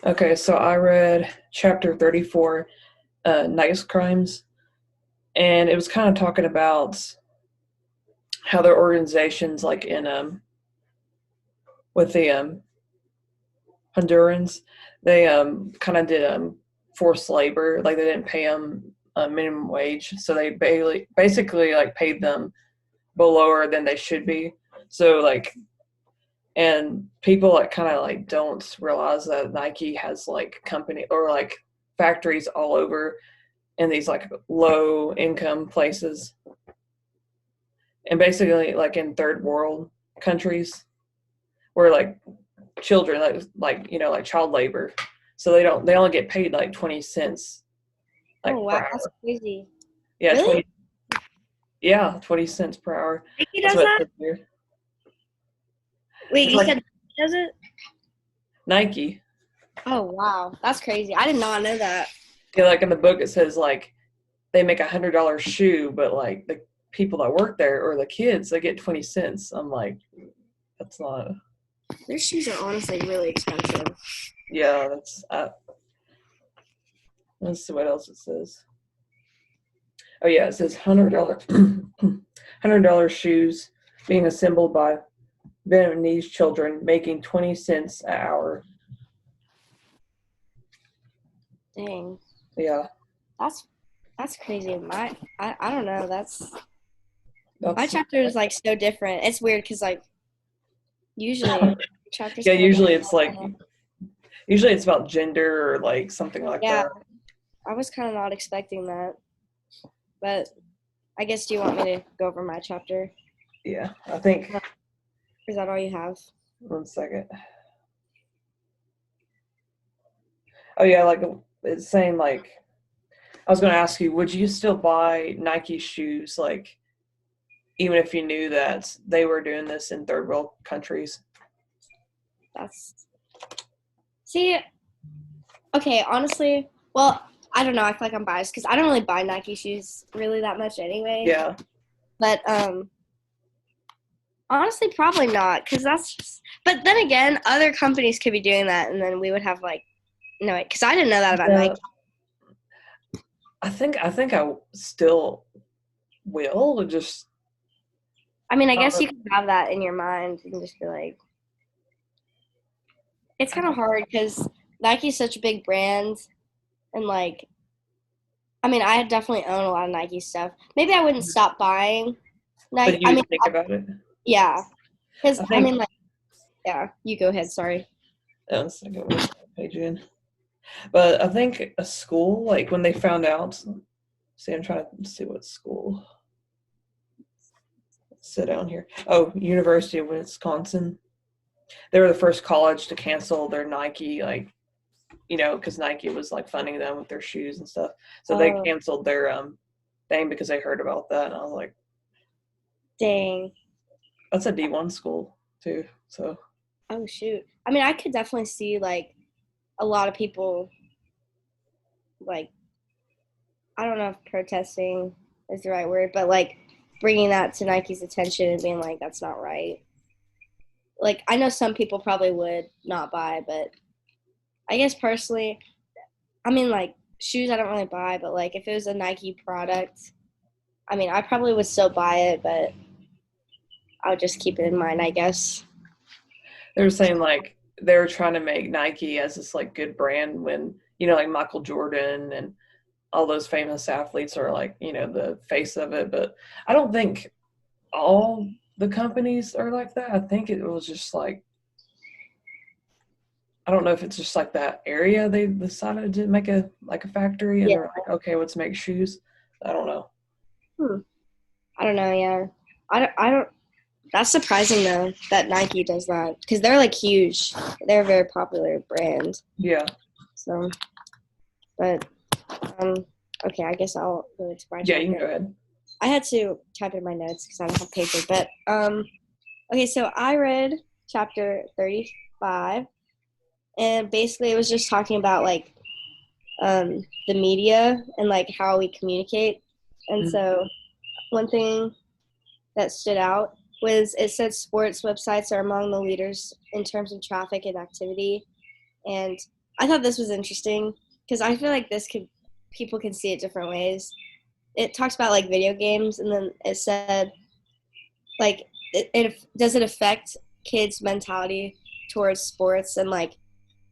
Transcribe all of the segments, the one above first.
Okay, so I read chapter 34, Nice Crimes, and it was kind of talking about how their organizations, like in with the Hondurans, they kind of did forced labor, like they didn't pay them a minimum wage, so they basically like paid them below than they should be. So like, and people like kind of like don't realize that Nike has like company or like factories all over in these like low income places, and basically like in third world countries where like children like child labor, so they only get paid like 20 cents Oh like per wow, that's hour. crazy. Yeah, Really? 20 cents per hour. Nike That's does what it that? says here. Wait, It's you like said Nike does it? Nike. Oh wow, that's crazy. I did not know that. Yeah, like in the book it says like they make $100 shoe, but like the people that work there or the kids they get 20 cents. I'm like, that's not. Their shoes are honestly really expensive. Yeah, that's let's see what else it says. Oh yeah, it says $100 $100 shoes being assembled by Vietnamese children making 20 cents an hour. Dang, Yeah, that's that's crazy. I don't know. That's my that's chapter is like so different. It's weird because like usually chapters yeah. kind of go. Usually it's about gender or like something like Yeah, that. I was kind of not expecting that, but I guess do you want me to go over my chapter? Yeah, I think. Is that all you have? 1 second. Oh yeah, like it's saying like I was going to ask you, would you still buy Nike shoes like even if you knew that they were doing this in third world countries? That's see. Okay, honestly, well, I don't know. I feel like I'm biased because I don't really buy Nike shoes really that much anyway. Yeah, But honestly, probably not because that's just. But then again, other companies could be doing that, and then we would have like no, because I didn't know that about yeah. Nike. I think I still will. Just I mean, I I don't guess know. you can have that in your mind and just be like, it's kind of hard because Nike's such a big brand, and like, I mean, I definitely own a lot of Nike stuff. Maybe I wouldn't stop buying Nike. But I you mean, think about it. yeah, because I I think. mean, like, yeah. You go ahead. Sorry. 1 second, where's that page in? But I think a school, like when they found out. See, I'm trying to see what school. Sit down here. Oh, University of Wisconsin. They were the first college to cancel their Nike, like because Nike was like funding them with their shoes and stuff. So they Oh, canceled their thing because they heard about that, and I was like, dang. that's a D1 school too. So Oh, shoot. I mean, I could definitely see like a lot of people like I don't know if protesting is the right word, but like bringing that to Nike's attention and being like, that's not right. Like, I know some people probably would not buy, but I guess personally, I mean, like shoes I don't really buy, but like if it was a Nike product, I mean, I probably would still buy it, but I would just keep it in mind, I guess. they were saying like they were trying to make Nike as this like good brand when like Michael Jordan and all those famous athletes are like the face of it, but I don't think all the companies are like that. I think it was just like I don't know if it's just like that area they decided to make a factory and Yeah. they're like, okay, let's make shoes. I don't know. Hmm. I don't know. Yeah. I don't, that's surprising though that Nike does that because they're like huge. They're a very popular brand. Yeah, So, but um, okay, I guess I'll go into my yeah, you can chapter. go ahead. I had to type in my notes because I don't have paper. But okay, so I read chapter 35, and basically it was just talking about like the media and like how we communicate. And Mm. so one thing that stood out was it said sports websites are among the leaders in terms of traffic and activity. And I thought this was interesting because I feel like this could people can see it different ways. It talks about like video games, and then it said like it does it affect kids' mentality towards sports and like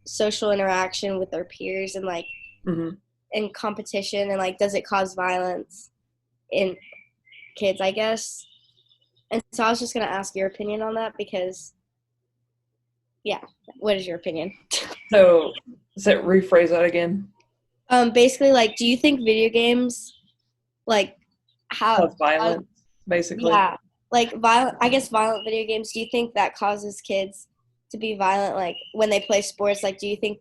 social interaction with their peers and like Mm-hmm. in competition, and like does it cause violence in kids, I guess. And so I was just gonna ask your opinion on that because yeah, what is your opinion? So rephrase that again. Basically, like, do you think video games like how Cause violence, basically. yeah, like violent, I guess violent video games, do you think that causes kids to be violent like when they play sports? Like, do you think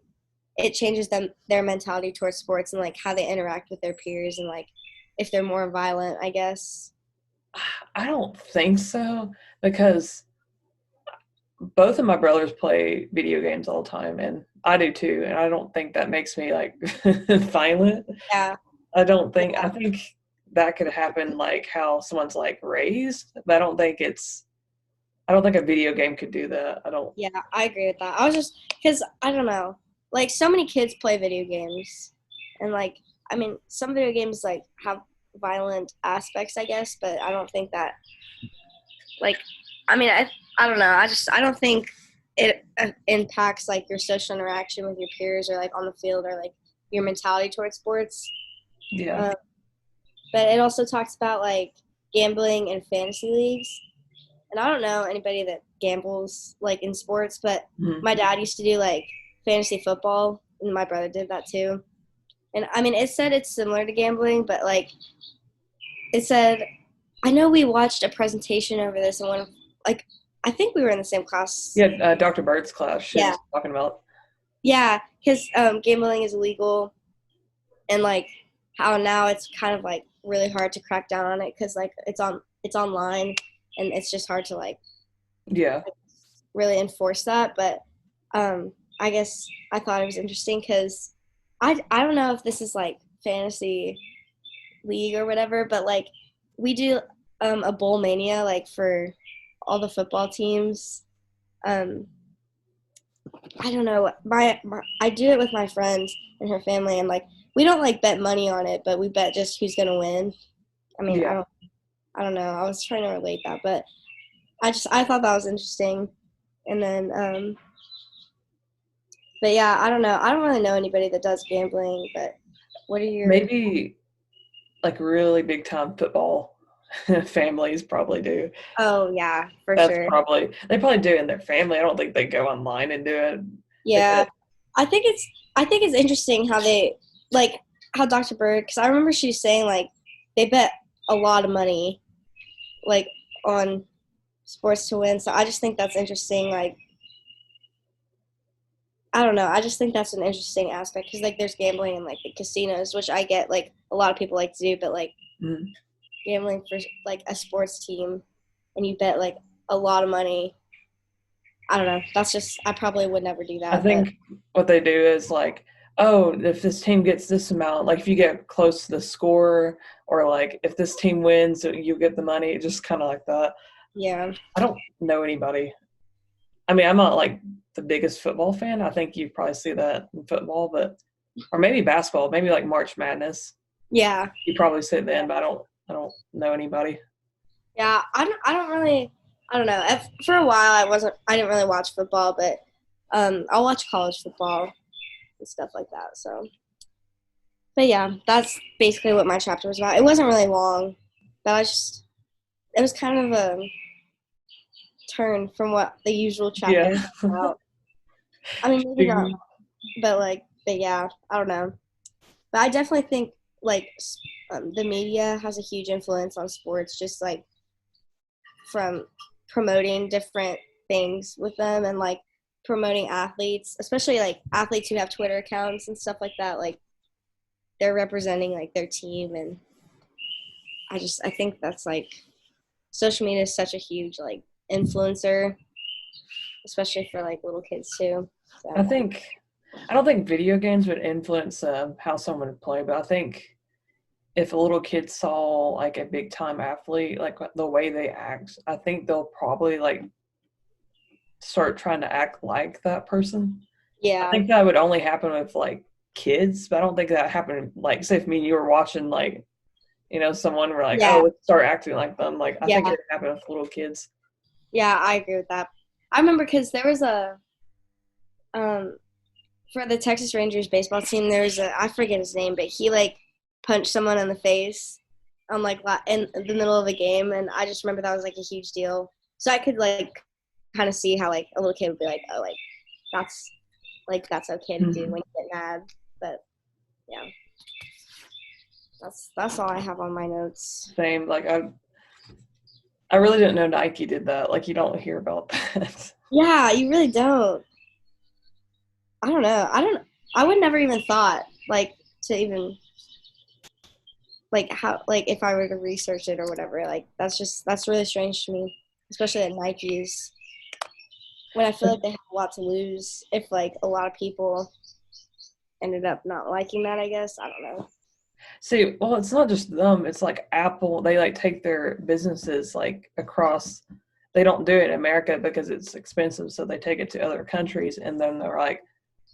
it changes their mentality towards sports and like how they interact with their peers and like if they're more violent, I guess? I don't think so because both of my brothers play video games all the time, and I do too. And I don't think that makes me like violent. Yeah, I don't think. I yeah, think that could happen like how someone's like raised, but I don't think it's. I don't think a video game could do that. I don't. yeah, I agree with that. I was just because I don't know, like so many kids play video games, and like I mean, some video games like have violent aspects, I guess, but I don't think that like I mean, I don't know. I don't think it impacts like your social interaction with your peers or like on the field or like your mentality towards sports. Yeah. Um, but it also talks about like gambling and fantasy leagues. And I don't know anybody that gambles like in sports, but Mhm. my dad used to do like fantasy football, and my brother did that too. And I mean, it said it's similar to gambling, but like it said, I know we watched a presentation over this, and one like I think we were in the same class. Yeah. Dr. Bird's class. She Yeah, was talking about. yeah, because gambling is illegal, and like how now it's kind of like really hard to crack down on it because like it's online, and it's just hard to like Yeah. really enforce that. But I guess I thought it was interesting because I don't know if this is like fantasy league or whatever, but like we do a bowl mania like for all the football teams. Um, I don't know. My I do it with my friend and her family, and like we don't like bet money on it, but we bet just who's gonna win. I mean, Yeah. I don't know. I was trying to relate that, but I thought that was interesting. And then but yeah, I don't know. I don't really know anybody that does gambling, but what are your Maybe like really big time football families probably do. oh yeah, for That's sure. probably they probably do in their family. I don't think they go online and do it. They Yeah. could. I think it's I think it's interesting how they like how Dr. Bird because I remember she was saying like they bet a lot of money like on sports to win. So I just think that's interesting. Like I don't know. I just think that's an interesting aspect because like there's gambling in like the casinos, which I get like a lot of people like to do, but like Mhm. gambling for like a sports team and you bet like a lot of money. I don't know. That's just I probably would never do I that, but think what they do is like, oh, if this team gets this amount, like if you get close to the score, or like if this team wins, you get the money. Just kind of like that. yeah, I don't know anybody. I mean, I'm not like the biggest football fan. I think you probably see that in football, but or maybe basketball, maybe like March Madness. yeah, You probably see it then, but I don't know anybody. yeah. I don't really I don't know. For a while I didn't really watch football, but I'll watch college football and stuff like that. So, but yeah, that's basically what my chapter was about. It wasn't really long, but it was kind of a turn from what the usual chapter Yeah. is about. I mean, maybe not, but like, but yeah, I don't know. But I definitely think like the media has a huge influence on sports, just like from promoting different things with them and like promoting athletes, especially like athletes who have Twitter accounts and stuff like that. Like they're representing like their team, and I think that's like social media is such a huge like influencer, especially for like little kids too. I So think I don't think video games would influence how someone would play, but I think if a little kid saw like a big time athlete, like the way they act, I think they'll probably like start trying to act like that person. I Yeah. think that would only happen with like kids, but I don't think that happened like say if me and you were watching like someone were like, oh, Yeah. let's start acting like them. Like I think Yeah. it happened with little kids. Yeah, I agree with that. I remember because there was a um for the Texas Rangers baseball team, there was a I forget his name, but he like punched someone in the face on like in the middle of a game, and I just remember that was like a huge deal. So I could like kind of see how like a little kid would be like, oh, that's that's okay to do Mhm. when you get mad. But yeah, that's all I have on my notes. Same. Like I really didn't know Nike did that. Like you don't hear about that. Yeah, you really don't. I don't know. I would never even thought like to even like how like if I were to research it or whatever. Like that's really strange to me, especially at Nike's when I feel like they have a lot to lose if like a lot of people ended up not liking that. I guess I don't know. See, well, it's not just them. It's like Apple. They like take their businesses like across. They don't do it in America because it's expensive, so they take it to other countries, and then they're like,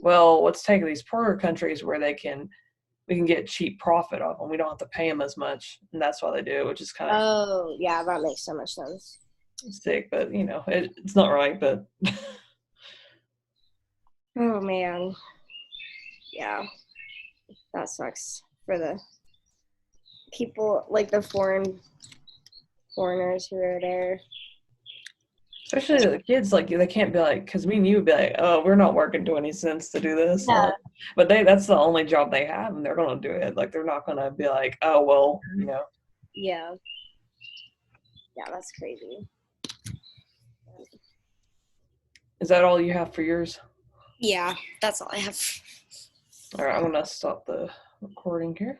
"Well, let's take these poorer countries where we can get cheap profit off them. We don't have to pay them as much," and that's why they do it, which is kind of Oh yeah, that makes so much sense. sick. But it's not right. But Oh man, yeah, that sucks for the people like the foreigners who are there. especially the kids, like they can't be like, because me and you would be like, "Oh, we're not working 20 cents to do this," Yeah, but that's the only job they have, and they're gonna do it. Like they're not gonna be like, "Oh, well." yeah, yeah. That's crazy. Is that all you have for yours? Yeah, that's all I have. All right, I'm gonna stop the recording here.